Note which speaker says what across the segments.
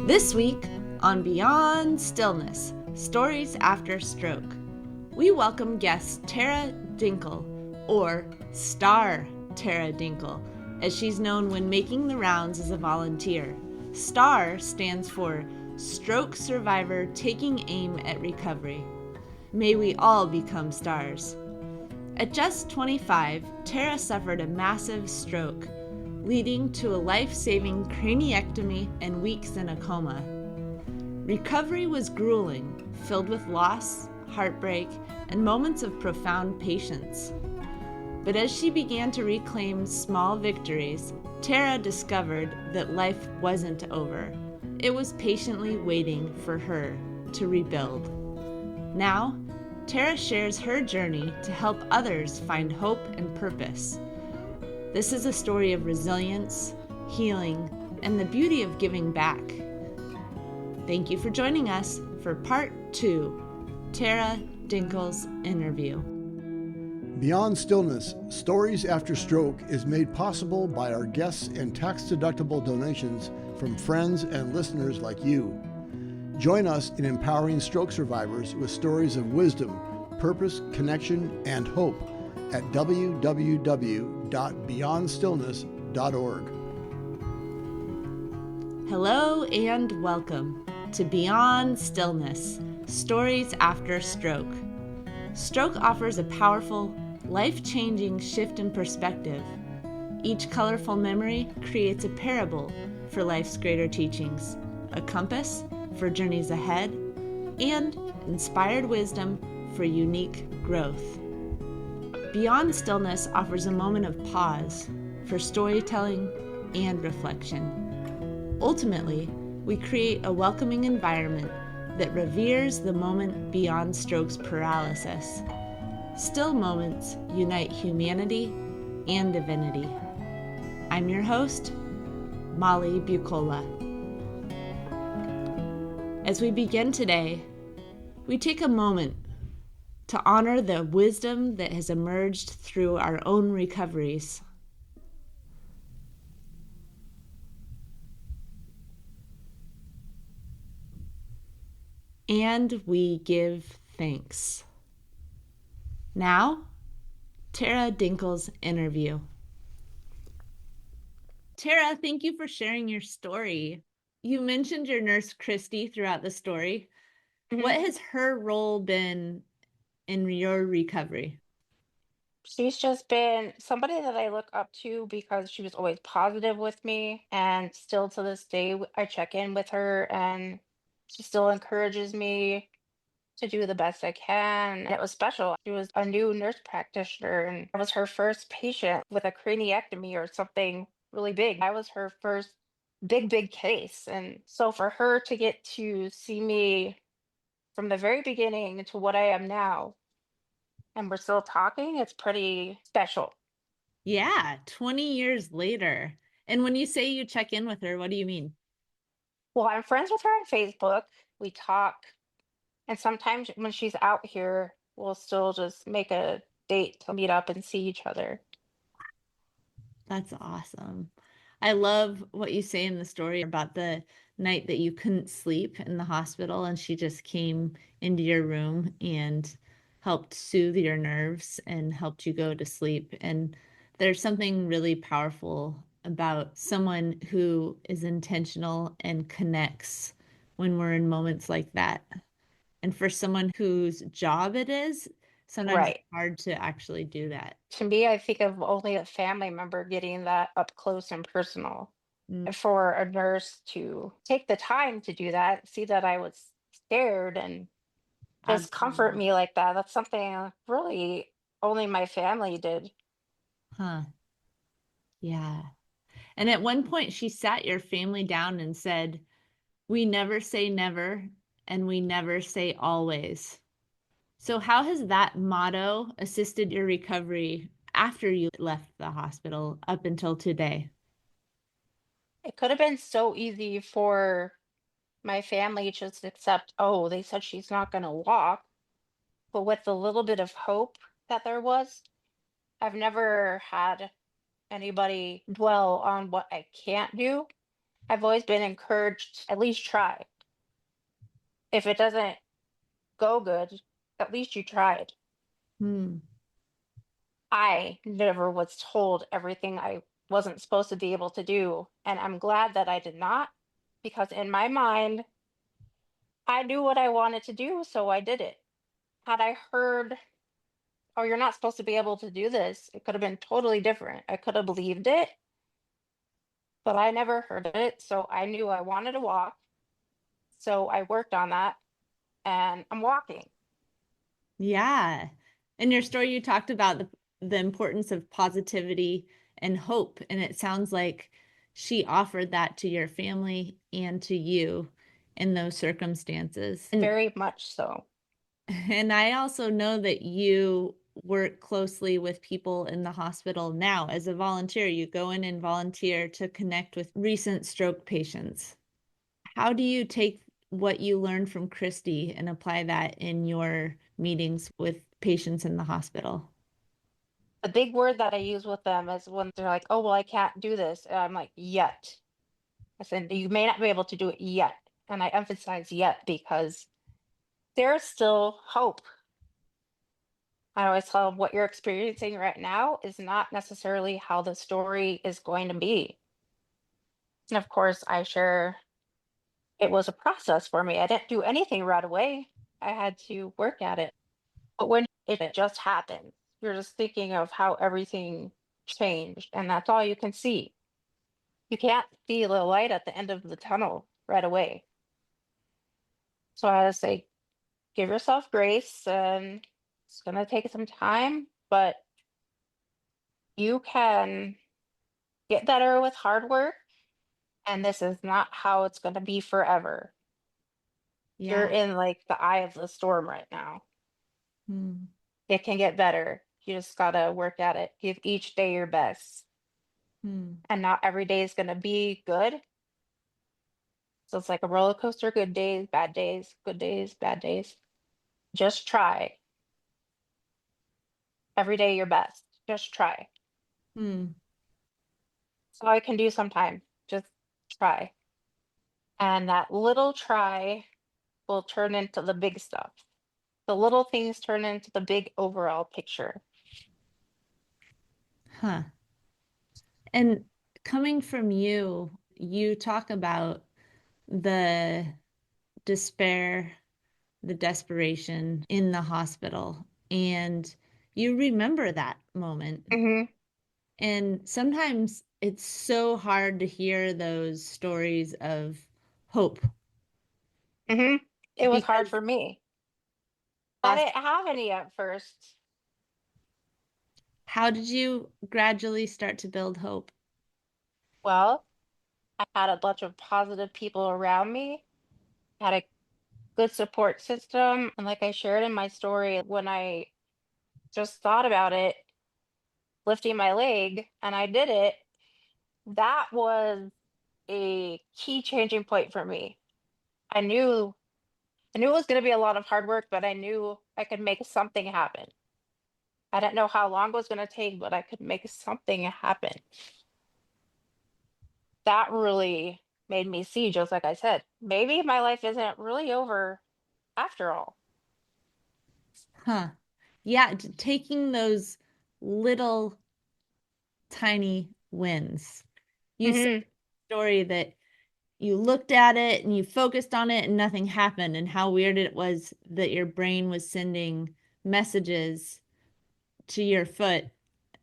Speaker 1: This week on Beyond Stillness, Stories After Stroke, we welcome guest Tara Dinkel, or STARR Tara Dinkel, as she's known when making the rounds as a volunteer. STARR stands for Stroke Survivor Taking Aim at Recovery. May we all become stars. At just 25, Tara suffered a massive stroke, leading to a life-saving craniectomy and weeks in a coma. Recovery was grueling, filled with loss, heartbreak, and moments of profound patience. But as she began to reclaim small victories, Tara discovered that life wasn't over. It was patiently waiting for her to rebuild. Now, Tara shares her journey to help others find hope and purpose. This is a story of resilience, healing, and the beauty of giving back. Thank you for joining us for Part 2, Tara Dinkel's interview.
Speaker 2: Beyond Stillness, Stories After Stroke is made possible by our guests and tax-deductible donations from friends and listeners like you. Join us in empowering stroke survivors with stories of wisdom, purpose, connection, and hope at www.beyondstillness.org.
Speaker 1: Hello and welcome to Beyond Stillness, Stories After Stroke. Stroke offers a powerful, life-changing shift in perspective. Each colorful memory creates a parable for life's greater teachings, a compass for journeys ahead, and inspired wisdom for unique growth. Beyond Stillness offers a moment of pause for storytelling and reflection. Ultimately, we create a welcoming environment that reveres the moment beyond stroke's paralysis. Still moments unite humanity and divinity. I'm your host, Molly Bucola. As we begin today, we take a moment to honor the wisdom that has emerged through our own recoveries. And we give thanks. Now, Tara Dinkel's interview. Tara, thank you for sharing your story. You mentioned your nurse, Christy, throughout the story. Mm-hmm. What has her role been in your recovery?
Speaker 3: She's just been somebody that I look up to because she was always positive with me. And still to this day, I check in with her and she still encourages me to do the best I can. And it was special. She was a new nurse practitioner and I was her first patient with a craniectomy or something really big. I was her first big case. And so for her to get to see me from the very beginning to what I am now, and we're still talking, it's pretty special.
Speaker 1: Yeah, 20 years later. And when you say you check in with her, what do you mean?
Speaker 3: Well, I'm friends with her on Facebook. We talk. And sometimes when she's out here, we'll still just make a date to meet up and see each other.
Speaker 1: That's awesome. I love what you say in the story about the night that you couldn't sleep in the hospital and she just came into your room and helped soothe your nerves and helped you go to sleep. And there's something really powerful about someone who is intentional and connects when we're in moments like that. And for someone whose job it is, sometimes It's hard to actually do that.
Speaker 3: To me, I think of only a family member getting that up close and personal. And for a nurse to take the time to do that, see that I was scared and just comfort me like that, that's something really only my family did.
Speaker 1: Huh. Yeah. And at one point she sat your family down and said, "We never say never, and we never say always." So how has that motto assisted your recovery after you left the hospital up until today?
Speaker 3: It could have been so easy for my family to just accept, oh, they said she's not going to walk. But with the little bit of hope that there was, I've never had anybody dwell on what I can't do. I've always been encouraged, at least try. If it doesn't go good, at least you tried.
Speaker 1: Hmm.
Speaker 3: I never was told everything I wasn't supposed to be able to do. And I'm glad that I did not, because in my mind, I knew what I wanted to do, so I did it. Had I heard, oh, you're not supposed to be able to do this, it could have been totally different. I could have believed it, but I never heard it. So I knew I wanted to walk. So I worked on that and I'm walking.
Speaker 1: Yeah. In your story, you talked about the importance of positivity and hope. And it sounds like she offered that to your family and to you in those circumstances.
Speaker 3: Very much so.
Speaker 1: And I also know that you work closely with people in the hospital now as a volunteer. You go in and volunteer to connect with recent stroke patients. How do you take what you learned from Christy and apply that in your meetings with patients in the hospital?
Speaker 3: The big word that I use with them is when they're like, oh, well, I can't do this. And I'm like, yet. I said, you may not be able to do it yet. And I emphasize yet because there's still hope. I always tell them what you're experiencing right now is not necessarily how the story is going to be. And of course, I share it was a process for me. I didn't do anything right away. I had to work at it. But when it just happens, you're just thinking of how everything changed, and that's all you can see. You can't see the light at the end of the tunnel right away. So I would say, give yourself grace, and it's going to take some time, but you can get better with hard work. And this is not how it's going to be forever. You're
Speaker 1: Yeah.
Speaker 3: in like the eye of the storm right now.
Speaker 1: Hmm.
Speaker 3: It can get better. You just got to work at it. Give each day your best.
Speaker 1: Hmm.
Speaker 3: And not every day is going to be good. So it's like a roller coaster, good days, bad days, good days, bad days. Just try. Every day your best. Just try.
Speaker 1: Hmm.
Speaker 3: So I can do sometime. Just try. And that little try will turn into the big stuff. The little things turn into the big overall picture.
Speaker 1: Huh. And coming from you, you talk about the despair, the desperation in the hospital, and you remember that moment.
Speaker 3: Hmm.
Speaker 1: And sometimes it's so hard to hear those stories of hope
Speaker 3: Hmm. It was hard
Speaker 1: because
Speaker 3: for me. I
Speaker 1: lost.
Speaker 3: didn't have any at first.
Speaker 1: How did you gradually start to build hope?
Speaker 3: Well, I had a bunch of positive people around me, had a good support system. And like I shared in my story, when I just thought about it, lifting my leg, and I did it, that was a key changing point for me. I knew I knew it was going to be a lot of hard work, but I knew I could make something happen. I didn't know how long it was going to take, but I could make something happen. That really made me see, just like I said, maybe my life isn't really over after all.
Speaker 1: Huh. Yeah, taking those little tiny wins. You said
Speaker 3: Hmm.
Speaker 1: in the story that you looked at it and you focused on it and nothing happened, and how weird it was that your brain was sending messages to your foot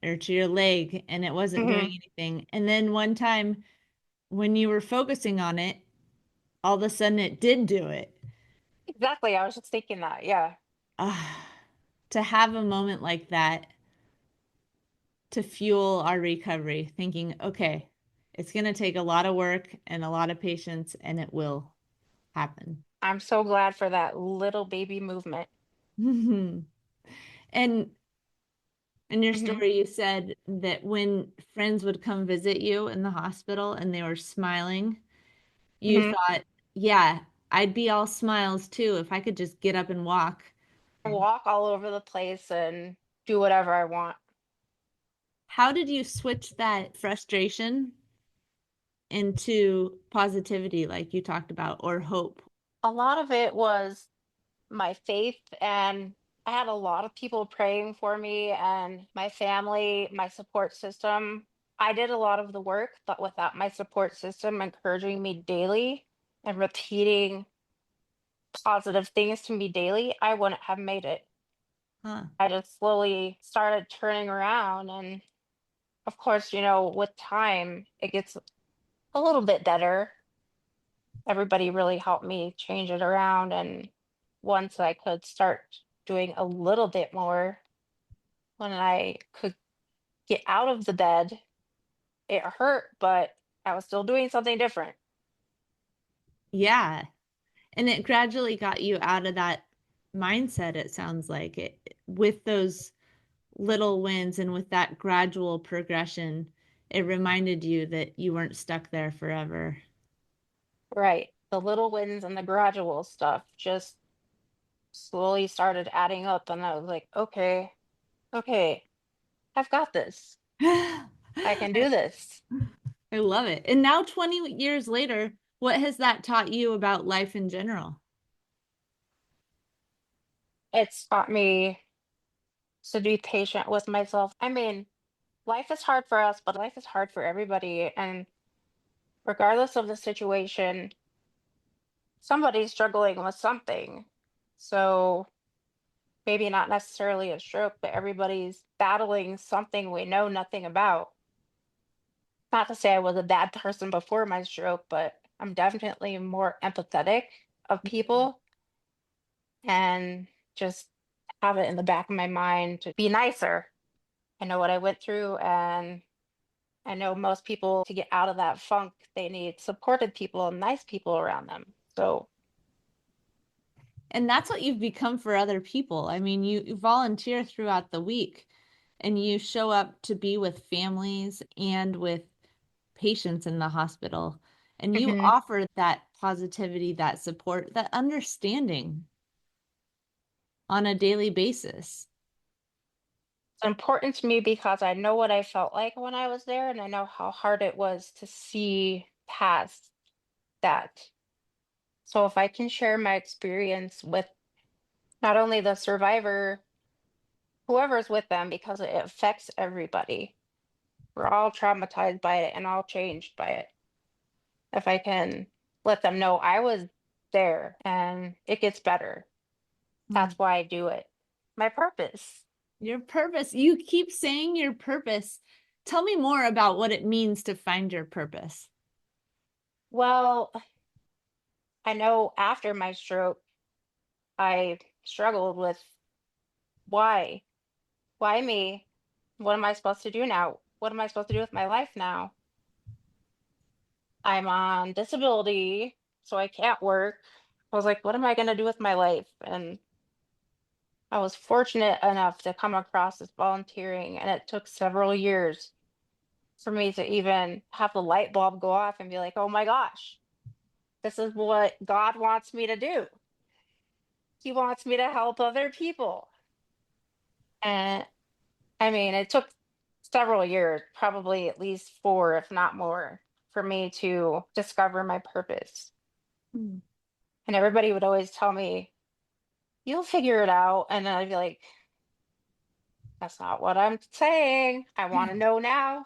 Speaker 1: or to your leg and it wasn't doing
Speaker 3: Hmm.
Speaker 1: anything. And then one time when you were focusing on it, all of a sudden it did do it.
Speaker 3: Exactly. I was just thinking that. Yeah.
Speaker 1: Ah, to have a moment like that to fuel our recovery, thinking, okay, it's going to take a lot of work and a lot of patience, and it will happen.
Speaker 3: I'm so glad for that little baby movement.
Speaker 1: And in your
Speaker 3: Hmm.
Speaker 1: story, you said that when friends would come visit you in the hospital and they were smiling, you
Speaker 3: Hmm.
Speaker 1: thought, yeah, I'd be all smiles too if I could just get up and walk.
Speaker 3: Walk all over the place and do whatever I want.
Speaker 1: How did you switch that frustration into positivity, like you talked about, or hope?
Speaker 3: A lot of it was my faith, and I had a lot of people praying for me and my family, my support system. I did a lot of the work, but without my support system encouraging me daily and repeating positive things to me daily, I wouldn't have made it.
Speaker 1: Huh.
Speaker 3: I just slowly started turning around. And of course, with time, it gets a little bit better. Everybody really helped me change it around. And once I could start doing a little bit more, when I could get out of the bed, it hurt, but I was still doing something different.
Speaker 1: Yeah. And it gradually got you out of that mindset, it sounds like it, with those little wins and with that gradual progression. It reminded you that you weren't stuck there forever.
Speaker 3: Right. The little wins and the gradual stuff just slowly started adding up. And I was like, okay, okay, I've got this.
Speaker 1: I
Speaker 3: I can do this.
Speaker 1: I love it. And now 20 years later, what has that taught you about life in general?
Speaker 3: It's taught me to be patient with myself. I mean, life is hard for us, but life is hard for everybody. And regardless of the situation, somebody's struggling with something. So maybe not necessarily a stroke, but everybody's battling something we know nothing about. Not to say I was a bad person before my stroke, but I'm definitely more empathetic of people and just have it in the back of my mind to be nicer. I know what I went through, and I know most people, to get out of that funk, they need supported people and nice people around them. So,
Speaker 1: And that's what you've become for other people. I mean, you volunteer throughout the week and you show up to be with families and with patients in the hospital. And you
Speaker 3: mhm.
Speaker 1: offer that positivity, that support, that understanding on a daily basis.
Speaker 3: It's important to me because I know what I felt like when I was there, and I know how hard it was to see past that. So if I can share my experience with not only the survivor, whoever's with them, because it affects everybody. We're all traumatized by it and all changed by it. If I can let them know I was there and it gets better,
Speaker 1: Mm.
Speaker 3: that's why I do it. My purpose.
Speaker 1: Your purpose. You keep saying your purpose. Tell me more about what it means to find your purpose.
Speaker 3: Well, I know after my stroke, I struggled with why? Why me? What am I supposed to do now? What am I supposed to do with my life now? I'm on disability, so I can't work. I was like, what am I going to do with my life? And I was fortunate enough to come across this volunteering, and it took several years for me to even have the light bulb go off and be like, oh my gosh, this is what God wants me to do. He wants me to help other people. And I mean, it took several years, probably at least four, if not more, for me to discover my purpose.
Speaker 1: Mm.
Speaker 3: And everybody would always tell me, you'll figure it out. And then I'd be like, that's not what I'm saying. I want to know now.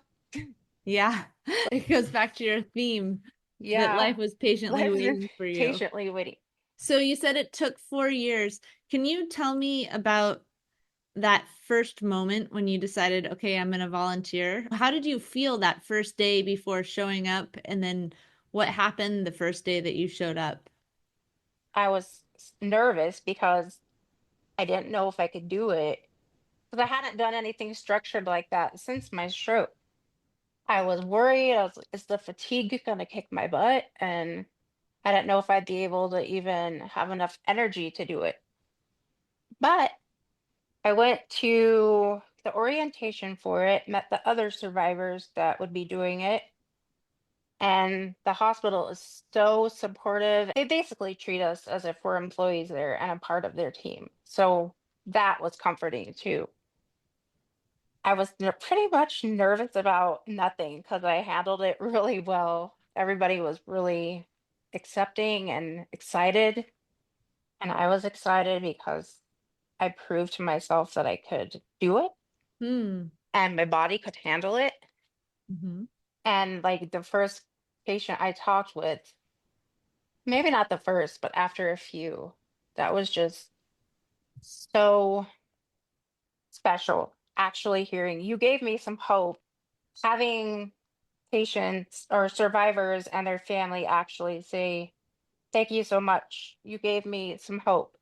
Speaker 1: Yeah, it goes back to your theme that
Speaker 3: Yeah.
Speaker 1: life was patiently
Speaker 3: Life has been
Speaker 1: waiting for you.
Speaker 3: patiently waiting.
Speaker 1: So you said it took 4 years. Can you tell me about that first moment when you decided, okay, I'm going to volunteer? How did you feel that first day before showing up? And then what happened the first day that you showed up?
Speaker 3: I was nervous because I didn't know if I could do it because I hadn't done anything structured like that since my stroke. I was worried. I was like, is the fatigue going to kick my butt? And I didn't know if I'd be able to even have enough energy to do it. But I went to the orientation for it, met the other survivors that would be doing it. And the hospital is so supportive. They basically treat us as if we're employees there and a part of their team. So that was comforting too. I was pretty much nervous about nothing because I handled it really well. everybody was really accepting and excited. And I was excited because I proved to myself that I could do it
Speaker 1: Hmm.
Speaker 3: and my body could handle it.
Speaker 1: Mm-hmm.
Speaker 3: And like the first patient I talked with, maybe not the first, but after a few, that was just so special. Actually, hearing you gave me some hope. Having patients or survivors and their family actually say, "Thank you so much. You gave me some hope."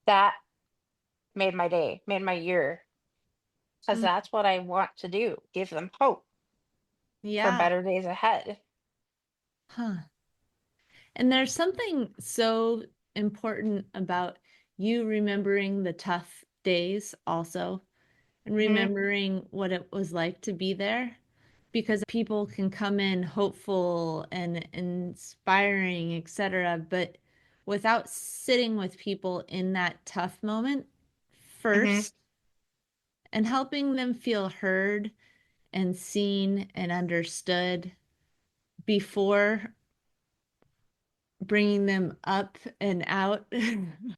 Speaker 3: That made my day, made my year, because
Speaker 1: Mm.
Speaker 3: that's what I want to do, give them hope for
Speaker 1: Yeah.
Speaker 3: better days ahead.
Speaker 1: Huh. And there's something so important about you remembering the tough days also, and
Speaker 3: Mhm,
Speaker 1: remembering what it was like to be there, because people can come in hopeful and inspiring, etc., but without sitting with people in that tough moment
Speaker 3: mhm.
Speaker 1: first and helping them feel heard and seen and understood before bringing them up and out,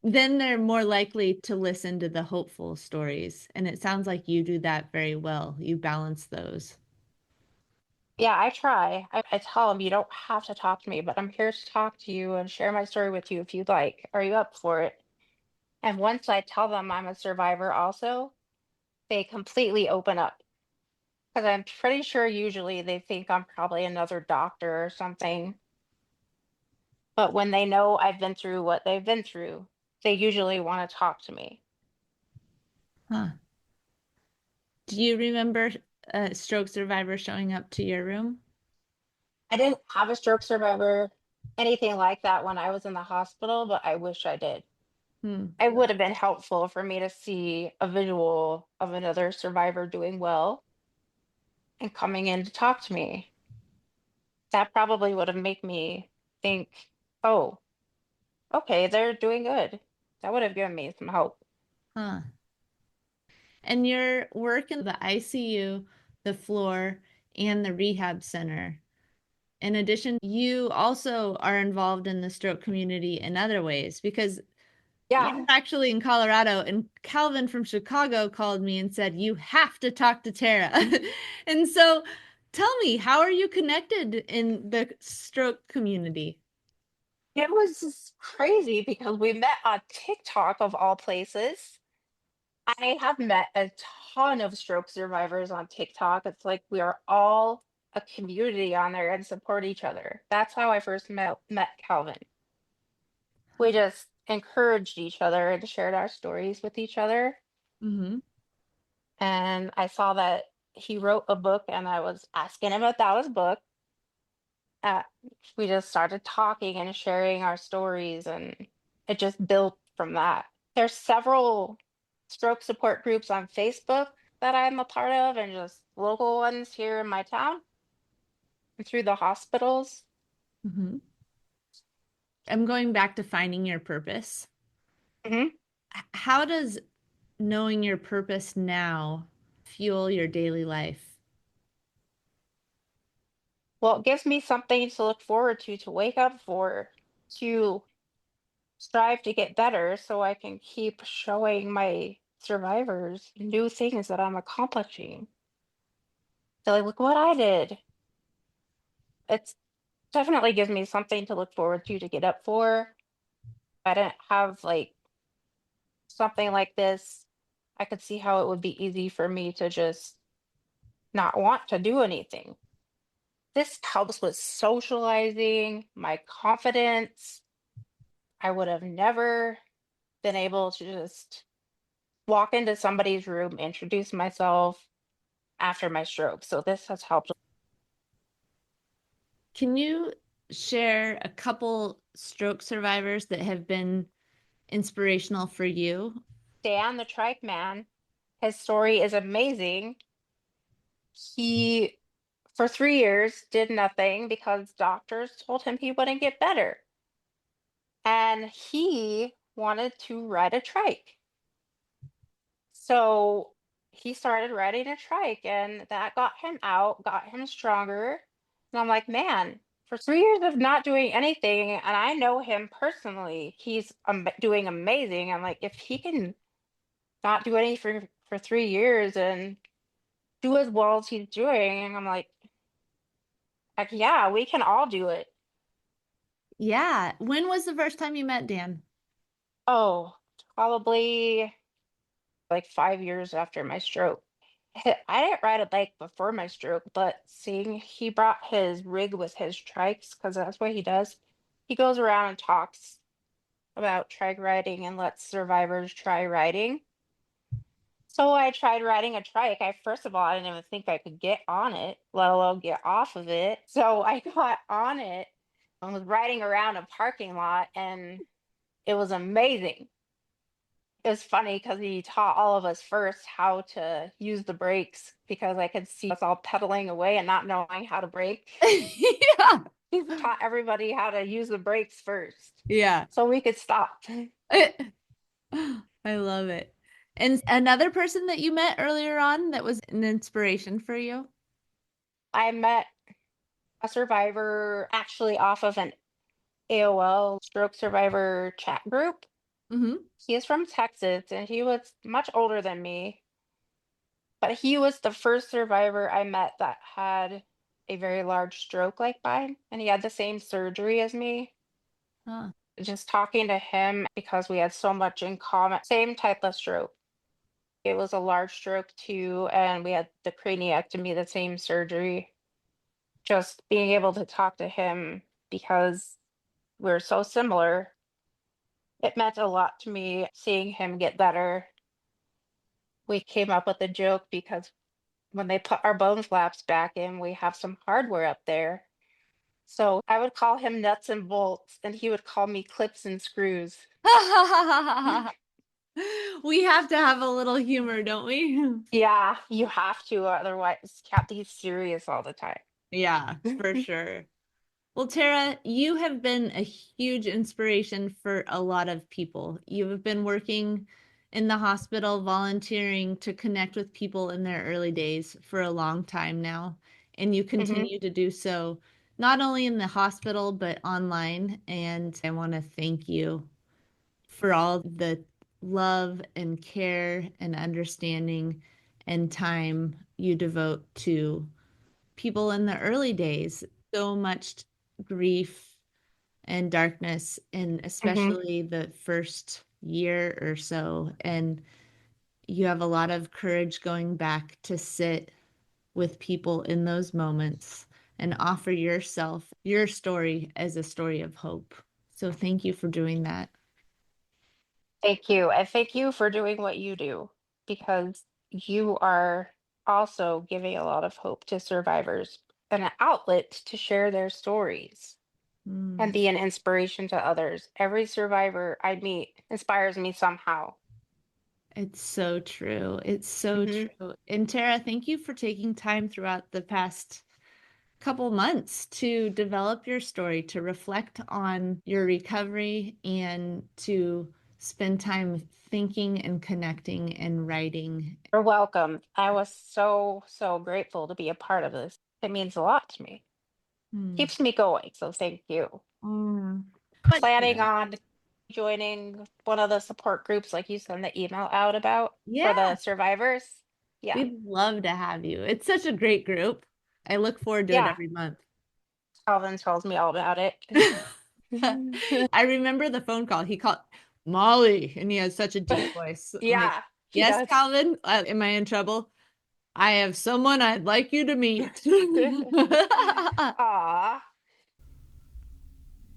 Speaker 1: then they're more likely to listen to the hopeful stories. And it sounds like you do that very well. You balance those.
Speaker 3: Yeah, I try. I tell them, "You don't have to talk to me, but I'm here to talk to you and share my story with you if you'd like. Are you up for it?" And once I tell them I'm a survivor also, they completely open up. Because I'm pretty sure usually they think I'm probably another doctor or something. But when they know I've been through what they've been through, they usually want to talk to me.
Speaker 1: Huh. Do you remember a stroke survivor showing up to your room?
Speaker 3: I didn't have a stroke survivor, anything like that when I was in the hospital, but I wish I did.
Speaker 1: Hmm.
Speaker 3: It would have been helpful for me to see a visual of another survivor doing well and coming in to talk to me. That probably would have made me think, oh, okay, they're doing good. That would have given me some hope.
Speaker 1: Huh. And your work in the ICU, the floor, and the rehab center. In addition, you also are involved in the stroke community in other ways because
Speaker 3: Yeah,
Speaker 1: you're actually in Colorado, and Calvin from Chicago called me and said, "You have to talk to Tara." And so tell me, how are you connected in the stroke community?
Speaker 3: it was just crazy because we met on TikTok of all places. I have met a ton of stroke survivors on TikTok. It's like we are all a community on there and support each other. That's how I first met Calvin. We just encouraged each other and shared our stories with each other.
Speaker 1: Mm-hmm.
Speaker 3: And I saw that he wrote a book, and I was asking him about his book. Uh, we just started talking and sharing our stories, and it just built from that. There's several stroke support groups on Facebook that I'm a part of, and just local ones here in my town and through the hospitals.
Speaker 1: Mm-hmm. I'm going back to finding your purpose.
Speaker 3: Mhm.
Speaker 1: How does knowing your purpose now fuel your daily life?
Speaker 3: Well, it gives me something to look forward to wake up for, to strive to get better so I can keep showing my survivors new things that I'm accomplishing. They're like, look what I did. It's definitely gives me something to look forward to get up for. If I didn't have like something like this, I could see how it would be easy for me to just not want to do anything. This helps with socializing, my confidence. I would have never been able to just walk into somebody's room, introduce myself after my stroke. So this has helped.
Speaker 1: Can you share a couple stroke survivors that have been inspirational for you?
Speaker 3: Dan, the trike man, his story is amazing. He, for 3 years, did nothing because doctors told him he wouldn't get better. And he wanted to ride a trike. So he started riding a trike, and that got him out, got him stronger. And I'm like, man, for 3 years of not doing anything, and I know him personally, he's doing amazing. I'm like, if he can not do anything for 3 years and do as well as he's doing, I'm like, yeah, we can all do it.
Speaker 1: Yeah. When was the first time you met Dan?
Speaker 3: Oh, probably like 5 years after my stroke. I didn't ride a bike before my stroke, but seeing he brought his rig with his trikes, because that's what he does. He goes around and talks about trike riding and lets survivors try riding. So I tried riding a trike. First of all, I didn't even think I could get on it, let alone get off of it. So I got on it and was riding around a parking lot, and it was amazing. It was funny because he taught all of us first how to use the brakes because I could see us all pedaling away and not knowing how to brake.
Speaker 1: Yeah.
Speaker 3: He taught everybody how to use the brakes first
Speaker 1: Yeah.
Speaker 3: so we could stop.
Speaker 1: I love it. And another person that you met earlier on that was an inspiration for you?
Speaker 3: I met a survivor actually off of an AOL stroke survivor chat group.
Speaker 1: Mm-hmm.
Speaker 3: He is from Texas and he was much older than me, but he was the first survivor I met that had a very large stroke like mine, and he had the same surgery as me.
Speaker 1: Huh.
Speaker 3: Just talking to him because we had so much in common, same type of stroke. It was a large stroke too, and we had the craniectomy, the same surgery. Just being able to talk to him because we're so similar, it meant a lot to me seeing him get better. We came up with a joke because when they put our bone flaps back in, we have some hardware up there. So I would call him nuts and bolts, and he would call me clips and screws.
Speaker 1: We have to have a little humor, don't we?
Speaker 3: Yeah, you have to, otherwise, can't be serious all the time.
Speaker 1: Yeah, for sure. Well, Tara, you have been a huge inspiration for a lot of people. You have been working in the hospital, volunteering to connect with people in their early days for a long time now, and you
Speaker 3: Hmm.
Speaker 1: continue to do so not only in the hospital but online. And I want to thank you for all the love and care and understanding and time you devote to people in the early days. So much grief and darkness, and
Speaker 3: Hmm.
Speaker 1: especially the first year or so. And you have a lot of courage going back to sit with people in those moments and offer yourself, your story as a story of hope. So thank you for doing that.
Speaker 3: Thank you. And thank you for doing what you do because you are also giving a lot of hope to survivors and an outlet to share their stories and
Speaker 1: Mm.
Speaker 3: be an inspiration to others. Every survivor I meet inspires me somehow.
Speaker 1: It's so true. It's so
Speaker 3: Hmm.
Speaker 1: true. And Tara, thank you for taking time throughout the past couple months to develop your story, to reflect on your recovery, and to spend time thinking and connecting and writing.
Speaker 3: You're welcome. I was so, so grateful to be a part of this. It means a lot to me.
Speaker 1: Hmm.
Speaker 3: Keeps me going. So thank you.
Speaker 1: Mm. But
Speaker 3: Planning
Speaker 1: Tara,
Speaker 3: on joining one of the support groups like you send the email out about for
Speaker 1: yeah,
Speaker 3: the survivors. Yeah.
Speaker 1: we'd love to have you. It's such a great group. I look forward to it
Speaker 3: Yeah.
Speaker 1: every month.
Speaker 3: Calvin tells me all about it.
Speaker 1: I remember the phone call. He called Molly, and he has such a deep voice. I'm like,
Speaker 3: Yeah, he
Speaker 1: yes,
Speaker 3: does.
Speaker 1: Calvin, am I in trouble? I have someone I'd like you to meet.
Speaker 3: Aw.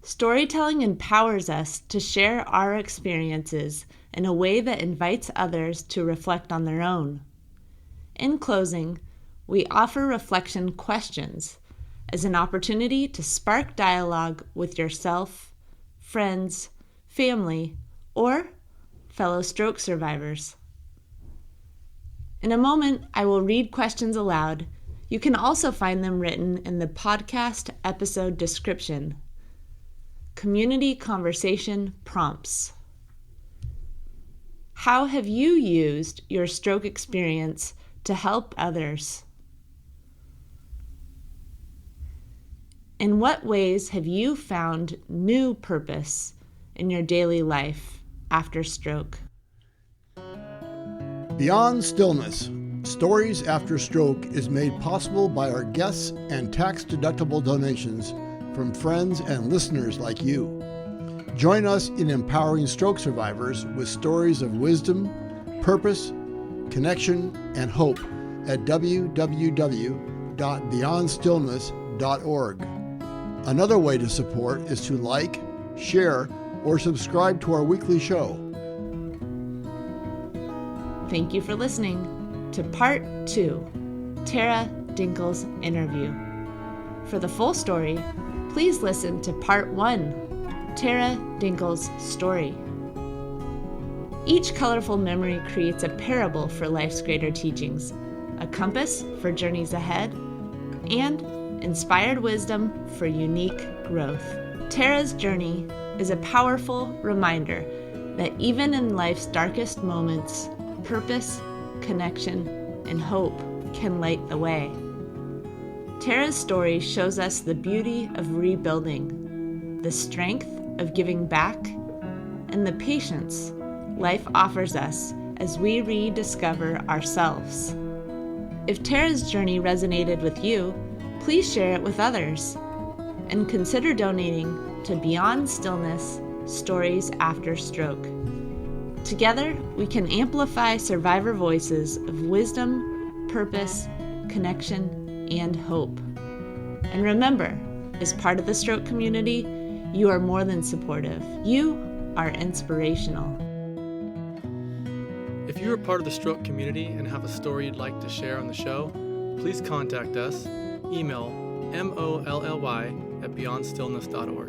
Speaker 1: Storytelling empowers us to share our experiences in a way that invites others to reflect on their own. In closing, we offer reflection questions as an opportunity to spark dialogue with yourself, friends, family, or fellow stroke survivors. In a moment, I will read questions aloud. You can also find them written in the podcast episode description. Community conversation prompts. How have you used your stroke experience to help others? In what ways have you found new purpose in your daily life after stroke?
Speaker 2: Beyond Stillness, Stories After Stroke is made possible by our guests and tax-deductible donations from friends and listeners like you. Join us in empowering stroke survivors with stories of wisdom, purpose, connection, and hope at www.beyondstillness.org. Another way to support is to like, share, or subscribe to our weekly show.
Speaker 1: Thank you for listening to Part 2, Tara Dinkel's interview. For the full story, please listen to Part 1, Tara Dinkel's story. Each colorful memory creates a parable for life's greater teachings, a compass for journeys ahead, and inspired wisdom for unique growth. Tara's journey is a powerful reminder that even in life's darkest moments, purpose, connection, and hope can light the way. Tara's story shows us the beauty of rebuilding, the strength of giving back, and the patience life offers us as we rediscover ourselves. If Tara's journey resonated with you, please share it with others, and consider donating to Beyond Stillness, Stories After Stroke. Together, we can amplify survivor voices of wisdom, purpose, connection, and hope. And remember, as part of the stroke community, you are more than supportive. You are inspirational.
Speaker 4: If you are part of the stroke community and have a story you'd like to share on the show, please contact us. Email molly@beyondstillness.org.